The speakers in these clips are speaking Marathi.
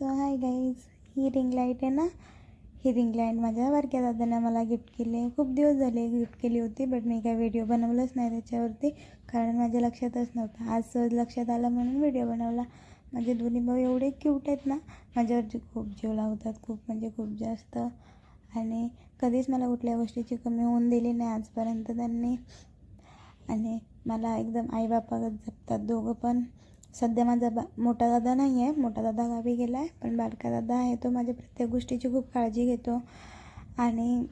सो हाय गाईज, ही रिंग लाईट आहे ना, ही रिंग लाईट माझ्या बारक्या दादाने मला गिफ्ट केली आहे. खूप दिवस झाले गिफ्ट केली होती, बट मी काय व्हिडिओ बनवलंच नाही त्याच्यावरती, कारण माझ्या लक्षातच नव्हतं. आज सहज लक्षात आलं म्हणून व्हिडिओ बनवला. माझे दोन्ही भाऊ एवढे क्यूट आहेत ना, माझ्यावरती खूप जीव लावतात, खूप म्हणजे खूप जास्त. आणि कधीच मला कुठल्या गोष्टीची कमी होऊन दिली नाही आजपर्यंत त्यांनी. आणि मला एकदम आईबापागत जपतात दोघं पण. सध्या माझा मोठा दादा नाही आहे, मोठा दादा गावी गेला आहे, पण बारका दादा आहे, तो माझ्या प्रत्येक गोष्टीची खूप काळजी घेतो. आणि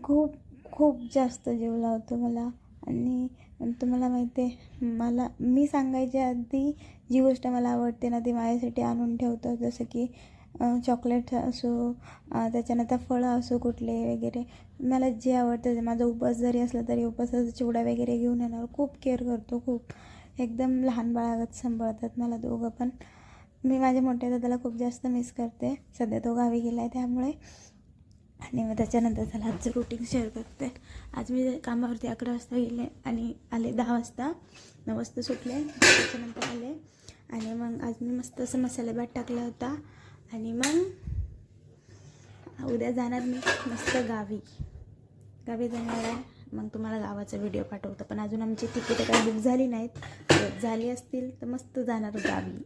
खूप खूप जास्त जीव लावतो मला. आणि तुम्हाला माहिती आहे, मी सांगायच्या आधी जी गोष्ट मला आवडते ना, ती माझ्यासाठी आणून ठेवतो. जसं की चॉकलेट असो, त्याच्यानंतर फळं असो कुठले वगैरे, मला जे आवडतं ते. माझा उपवास जरी असला तरी उपवासाचा चिवडा वगैरे घेऊन येणार. खूप केअर करतो, खूप एकदम लहान बाळागत सांभाळतात मला दोघं पण. मी माझ्या मोठ्या दादाला खूप जास्त मिस करते. सध्या तो गावी गेला आहे त्यामुळे. आणि मग त्याच्यानंतर चला आजचं रुटीन शेअर करते. आज मी कामावरती 11 वाजता गेले आणि आले 10 वाजता. 9 वाजता सुटले, त्याच्यानंतर आले. आणि मग आज मी मस्त असं मसाले भात टाकला होता. आणि मग उद्या जाणार मी मस्त गावी जाणार आहे. मग तुम्हाला गावाचा व्हिडिओ पाठवतो. पण अजून आमची तिकीटं काही बुक झाली नाहीत, झाली असतील तर मस्त जाणार गावी.